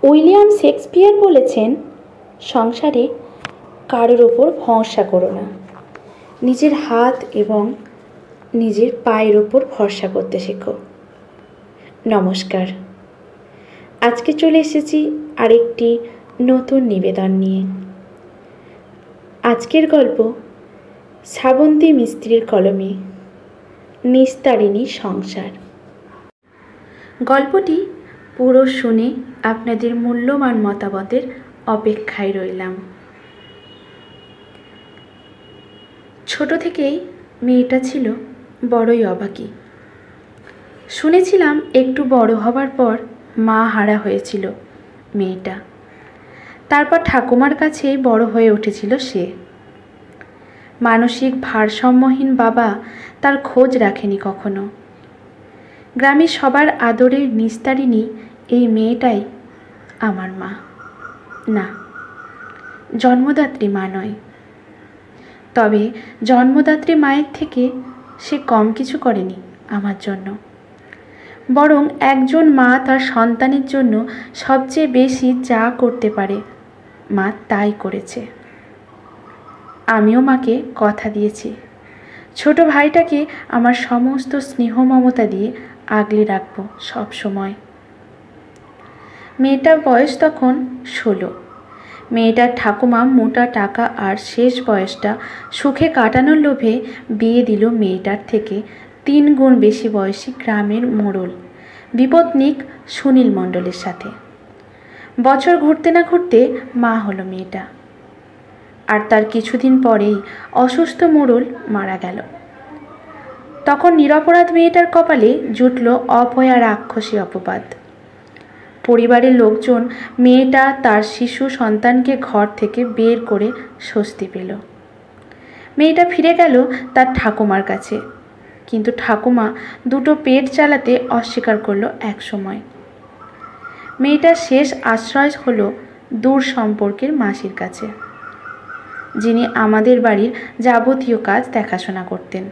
William Shakespeare বলেছেন, সংসারে কারোর ওপর ভরসা করো না, নিজের হাত এবং নিজের পায়ের ওপর ভরসা করতে শেখো। নমস্কার, আজকে চলে এসেছি আরেকটি নতুন নিবেদন নিয়ে। আজকের গল্প শ্রাবন্তী মিস্ত্রির কলমে, নিস্তারিণী সংসার। গল্পটি পুরো শুনে আপনাদের মূল্যবান মতামতের অপেক্ষায় রইলাম। ছোট থেকেই মেয়েটা ছিল বড়ই অবাকি। শুনেছিলাম একটু বড় হবার পর মা হারা হয়েছিল মেয়েটা। তারপর ঠাকুমার কাছে বড় হয়ে উঠেছিল সে। মানসিক ভারসাম্যহীন বাবা তার খোঁজ রাখেনি কখনো। গ্রামের সবার আদরের নিস্তারিণী এই মেয়েটাই আমার মা। না, জন্মদাত্রী মা নয়। তবে জন্মদাত্রী মায়ের থেকে সে কম কিছু করেনি আমার জন্য। বরং একজন মা তার সন্তানের জন্য সবচেয়ে বেশি যা করতে পারে মা তাই করেছে। আমিও মাকে কথা দিয়েছি, ছোট ভাইটাকে আমার সমস্ত স্নেহ মমতা দিয়ে আগলে রাখবো সব সময়। মেয়েটার বয়স তখন 16। মেয়েটার ঠাকুমা মোটা টাকা আর শেষ বয়সটা সুখে কাটানোর লোভে বিয়ে দিল মেয়েটার থেকে 3 গুণ বেশি বয়সী গ্রামের মোড়ল বিপত্নিক সুনীল মণ্ডলের সাথে। বছর ঘুরতে না ঘুরতে মা হলো মেয়েটা। আর তার কিছুদিন পরেই অসুস্থ মোড়ল মারা গেল। তখন নিরপরাধ মেয়েটার কপালে জুটল অপয়া রাক্ষসী অপবাদ। পরিবারের লোকজন মেয়েটা তার শিশু সন্তানকে ঘর থেকে বের করে স্বস্তি পেল। মেয়েটা ফিরে গেল তার ঠাকুমার কাছে, কিন্তু ঠাকুমা দুটো পেট চালাতে অস্বীকার করলো এক সময়। মেয়েটার শেষ আশ্রয় হলো দূর সম্পর্কের মাসির কাছে, যিনি আমাদের বাড়ির যাবতীয় কাজ দেখাশোনা করতেন।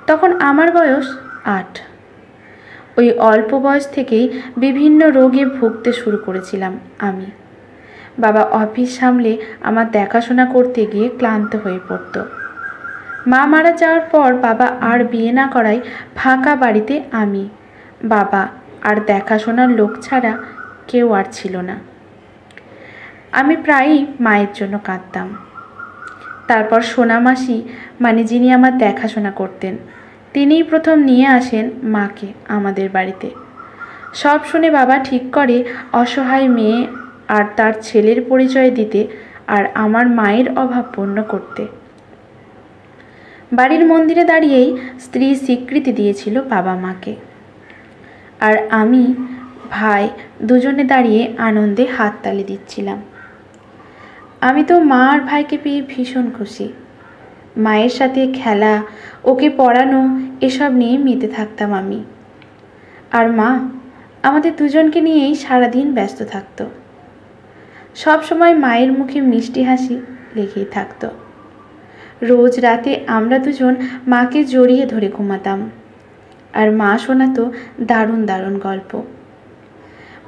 তখন আমার বয়স 8। ওই অল্প বয়স থেকেই বিভিন্ন রোগে ভুগতে শুরু করেছিলাম আমি। বাবা অফিস সামলে আমার দেখাশোনা করতে গিয়ে ক্লান্ত হয়ে পড়ত। মা মারা যাওয়ার পর বাবা আর বিয়ে না করায় ফাঁকা বাড়িতে আমি, বাবা আর দেখাশোনার লোক ছাড়া কেউ আর ছিল না। আমি প্রায়ই মায়ের জন্য কাঁদতাম। তারপর সোনামাসি, মানে যিনি আমার দেখাশোনা করতেন, তিনিই প্রথম নিয়ে আসেন মাকে আমাদের বাড়িতে। সব শুনে বাবা ঠিক করে অসহায় মেয়ে আর তার ছেলের পরিচয় দিতে আর আমার মায়ের অভাব পূর্ণ করতে। বাড়ির মন্দিরে দাঁড়িয়েই স্ত্রী স্বীকৃতি দিয়েছিল বাবা মাকে। আর আমি, ভাই দুজনে দাঁড়িয়ে আনন্দে হাততালি দিচ্ছিলাম। আমি তো মা আর ভাইকে পেয়ে ভীষণ খুশি। মায়ের সাথে খেলা, ওকে পড়ানো, এসব নিয়ে মেতে থাকতাম আমি। আর মা আমাদের দুজনকে নিয়েই সারাদিন ব্যস্ত থাকতো। সব সময় মায়ের মুখে মিষ্টি হাসি লেগেই থাকতো। রোজ রাতে আমরা দুজন মাকে জড়িয়ে ধরে ঘুমাতাম, আর মা শোনাতো দারুণ দারুণ গল্প।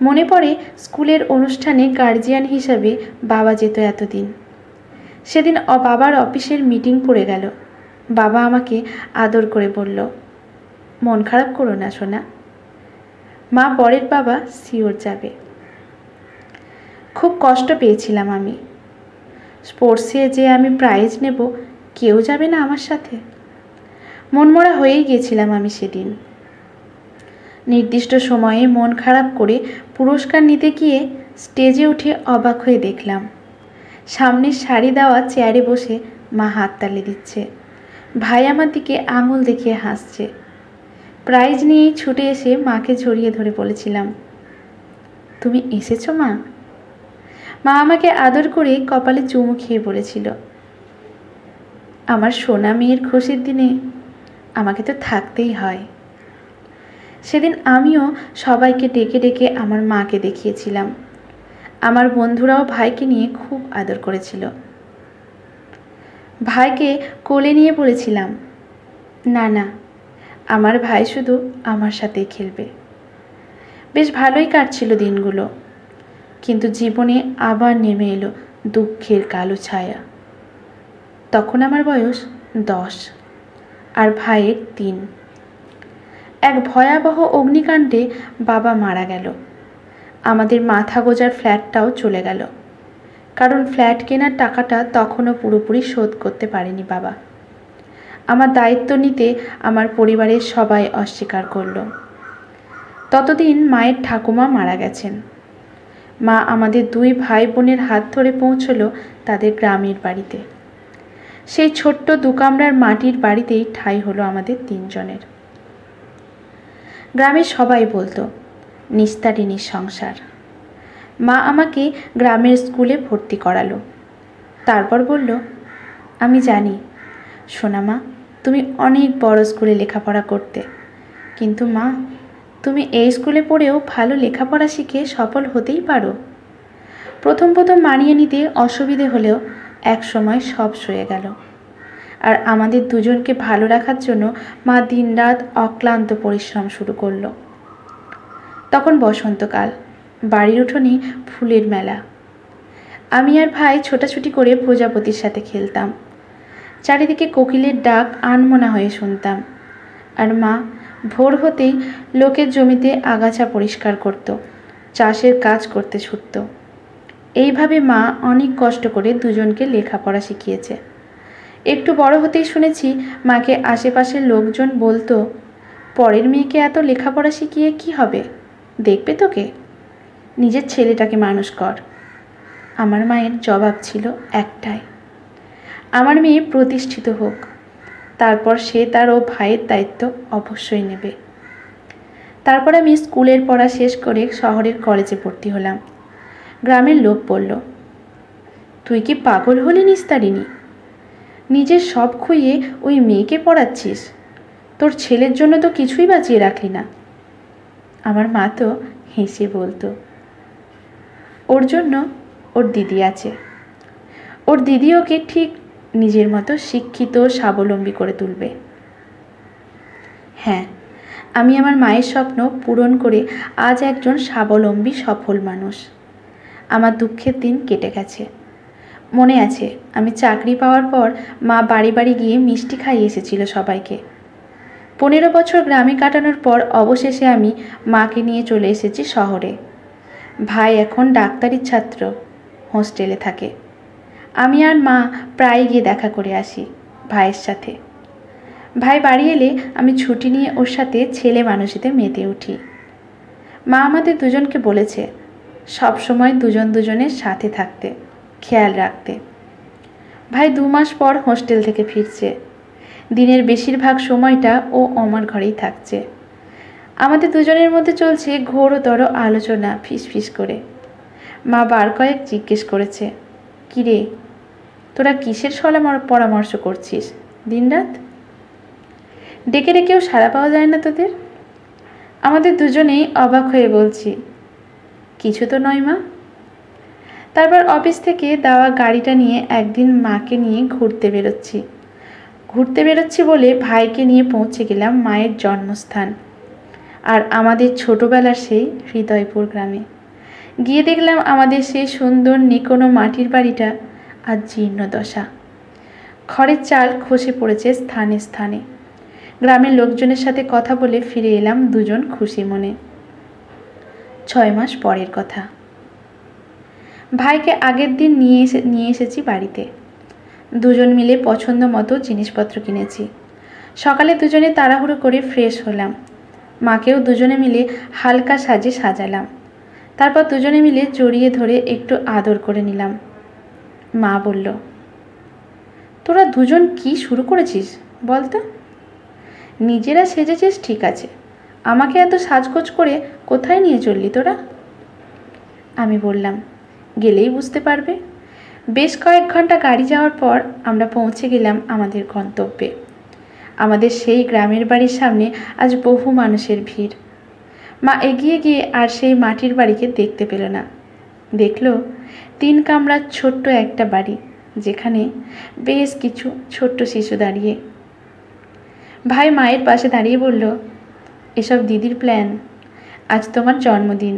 মনে পড়ে স্কুলের অনুষ্ঠানে গার্জিয়ান হিসাবে বাবা যেত এতদিন। সেদিন বাবার অফিসের মিটিং পড়ে গেল। বাবা আমাকে আদর করে বলল, মন খারাপ করো না সোনা, মা বরের বাবা শিওর যাবে। খুব কষ্ট পেয়েছিলাম আমি। স্পোর্টসে যে আমি প্রাইজ নেব, কেউ যাবে না আমার সাথে? মনমরা হয়েই গিয়েছিলাম আমি সেদিন। নির্দিষ্ট সময়ে মন খারাপ করে পুরস্কার নিতে গিয়ে স্টেজে উঠে অবাক হয়ে দেখলাম সামনের সারি দেওয়া চেয়ারে বসে মা হাততালি দিচ্ছে, ভাই আমার দিকে আঙুল দেখিয়ে হাসছে। প্রাইজ নিয়েই ছুটে এসে মাকে জড়িয়ে ধরে বলেছিলাম, তুমি এসেছো মা? মা আমাকে আদর করে কপালে চুমু খেয়ে বলেছিল, আমার সোনা মেয়ের খুশির দিনে আমাকে তো থাকতেই হয়। সেদিন আমিও সবাইকে ডেকে ডেকে আমার মাকে দেখিয়েছিলাম। আমার বন্ধুরাও ভাইকে নিয়ে খুব আদর করেছিল। ভাইকে কোলে নিয়ে বলেছিলাম, না না, আমার ভাই শুধু আমার সাথেই খেলবে। বেশ ভালোই কাটছিল দিনগুলো, কিন্তু জীবনে আবার নেমে এলো দুঃখের কালো ছায়া। তখন আমার বয়স 10 আর ভাইয়ের 3। এক ভয়াবহ অগ্নিকাণ্ডে বাবা মারা গেল। আমাদের মাথা গোজার ফ্ল্যাটটাও চলে গেল, কারণ ফ্ল্যাট কেনার টাকাটা তখনও পুরোপুরি শোধ করতে পারেনি বাবা। আমার দায়িত্ব নিতে আমার পরিবারের সবাই অস্বীকার করলো। ততদিন মায়ের ঠাকুমা মারা গেছেন। মা আমাদের 2 ভাই বোনের হাত ধরে পৌঁছলো তাদের গ্রামের বাড়িতে। সেই ছোট্ট 2 কামরার মাটির বাড়িতেই ঠাঁই হলো আমাদের 3 জনের। গ্রামের সবাই বলতো নিস্তারিণীর সংসার। মা আমাকে গ্রামের স্কুলে ভর্তি করালো। তারপর বলল, আমি জানি সোনা মা, তুমি অনেক বড় স্কুলে লেখাপড়া করতে, কিন্তু মা, তুমি এই স্কুলে পড়েও ভালো লেখাপড়া শিখে সফল হতেই পারো। প্রথম মানিয়ে নিতে অসুবিধে হলেও এক সময় সব সয়ে গেল। আর আমাদের দুজনকে ভালো রাখার জন্য মা দিনরাত অক্লান্ত পরিশ্রম শুরু করলো। তখন বসন্তকাল, বাড়ির উঠোনে ফুলের মেলা। আমি আর ভাই ছোটাছুটি করে প্রজাপতির সাথে খেলতাম। চারিদিকে কোকিলের ডাক আনমনা হয়ে শুনতাম। আর মা ভোর হতেই লোকের জমিতে আগাছা পরিষ্কার করত, চাষের কাজ করতে ছুটত। এইভাবে মা অনেক কষ্ট করে দুজনকে লেখাপড়া শিখিয়েছে। একটু বড় হতেই শুনেছি মাকে আশেপাশের লোকজন বলতো, পরের মেয়েকে এত লেখাপড়া শিখিয়ে কি হবে, দেখবে তোকে, নিজের ছেলেটাকে মানুষ কর। আমার মায়ের জবাব ছিল একটাই, আমার মেয়ে প্রতিষ্ঠিত হোক, তারপর সে তার ও ভাইয়ের দায়িত্ব অবশ্যই নেবে। তারপর আমি স্কুলের পড়া শেষ করে শহরের কলেজে ভর্তি হলাম। গ্রামের লোক বলল, তুই কি পাগল হলি নিস্তারিণী? নিজের সব খুইয়ে ওই মেয়েকে পড়াচ্ছিস, তোর ছেলের জন্য তো কিছুই বাঁচিয়ে রাখলি না। আমার মা তো হেসে বলতো, ওর জন্য ওর দিদি আছে, ওর দিদি ওকে ঠিক নিজের মতো শিক্ষিত স্বাবলম্বী করে তুলবে। হ্যাঁ, আমি আমার মায়ের স্বপ্ন পূরণ করে আজ একজন স্বাবলম্বী সফল মানুষ। আমার দুঃখের দিন কেটে গেছে। মনে আছে, আমি চাকরি পাওয়ার পর মা বাড়ি বাড়ি গিয়ে মিষ্টি খাইয়ে এসেছিল সবাইকে। 15 বছর গ্রামে কাটানোর পর অবশেষে আমি মাকে নিয়ে চলে এসেছি শহরে। ভাই এখন ডাক্তারির ছাত্র, হোস্টেলে থাকে। আমি আর মা প্রায় গিয়ে দেখা করে আসি ভাইয়ের সাথে। ভাই বাড়ি এলে আমি ছুটি নিয়ে ওর সাথে ছেলে মানুষেতে মেতে উঠি। মা আমাদের দুজনকে বলেছে সব সময় দুজনের সাথে থাকতে, খেয়াল রাখতে। ভাই 2 মাস পর হোস্টেল থেকে ফিরছে। দিনের বেশিরভাগ সময়টা ও আমার ঘরেই থাকছে। আমাদের দুজনের মধ্যে চলছে ঘোরতর আলোচনা ফিসফিস করে। মা বার কয়েক জিজ্ঞেস করেছে, কিরে, তোরা কিসের পরামর্শ করছিস দিনরাত? ডেকে ডেকেও সাড়া পাওয়া যায় না তোদের? আমাদের দুজনেই অবাক হয়ে বলছি, কিছু তো নয় মা। তারপর অফিস থেকে দেওয়া গাড়িটা নিয়ে একদিন মাকে নিয়ে ঘুরতে বেরোচ্ছি বলে ভাইকে নিয়ে পৌঁছে গেলাম মায়ের জন্মস্থান আর আমাদের ছোটবেলার সেই হৃদয়পুর গ্রামে। গিয়ে দেখলাম আমাদের সেই সুন্দর নিকোনো মাটির বাড়িটা আর জীর্ণ দশা। খড়ের চাল খসে পড়েছে স্থানে স্থানে। গ্রামের লোকজনের সাথে কথা বলে ফিরে এলাম দুজন খুশি মনে। 6 মাস পরের কথা। ভাইকে আগের দিন নিয়ে এসেছি বাড়িতে। দুজন মিলে পছন্দ মতো জিনিসপত্র কিনেছি। সকালে দুজনে তাড়াহুড়ো করে ফ্রেশ হলাম। মাকেও দুজনে মিলে হালকা সাজে সাজালাম। তারপর দুজনে মিলে জড়িয়ে ধরে একটু আদর করে নিলাম। মা বলল, তোরা দুজন কি শুরু করেছিস বলতো? নিজেরা সেজেছিস ঠিক আছে, আমাকে এত সাজগোজ করে কোথায় নিয়ে চললি তোরা? আমি বললাম, গেলেই বুঝতে পারবে। বেশ কয়েক ঘন্টা গাড়ি যাওয়ার পর আমরা পৌঁছে গেলাম আমাদের গন্তব্যে। আমাদের সেই গ্রামের বাড়ির সামনে আজ বহু মানুষের ভিড়। মা এগিয়ে গিয়ে আর সেই মাটির বাড়িকে দেখতে পেল না। দেখল 3 কামরার ছোট্ট একটা বাড়ি, যেখানে বেশ কিছু ছোট্ট শিশু দাঁড়িয়ে। ভাই মায়ের পাশে দাঁড়িয়ে বলল, এসব দিদির প্ল্যান। আজ তোমার জন্মদিন।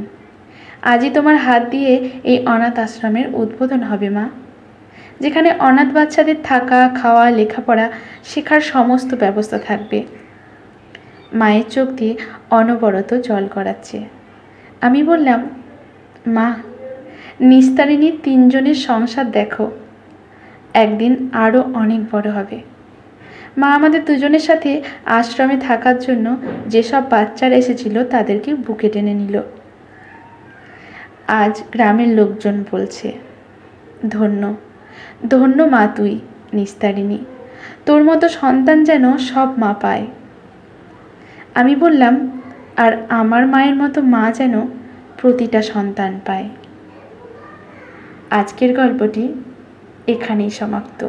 আজই তোমার হাত দিয়ে এই অনাথ আশ্রমের উদ্বোধন হবে মা, যেখানে অনাথ বাচ্চাদের থাকা, খাওয়া, লেখাপড়া, শেখার সমস্ত ব্যবস্থা থাকবে। মায়ের চোখ দিয়ে অনবরত জল গড়াচ্ছে। আমি বললাম, মা, নিস্তারিণীর 3 জনের সংসার দেখো, একদিন আরও অনেক বড় হবে। মা আমাদের দুজনের সাথে আশ্রমে থাকার জন্য যেসব বাচ্চারা এসেছিল তাদেরকে বুকে টেনে নিল। আজ গ্রামের লোকজন বলছে, ধন্য ধন্য মা তুই নিস্তারিণী, তোর মতো সন্তান যেন সব মা পায়। আমি বললাম, আর আমার মায়ের মতো মা যেন প্রতিটা সন্তান পায়। আজকের গল্পটি এখানেই সমাপ্ত।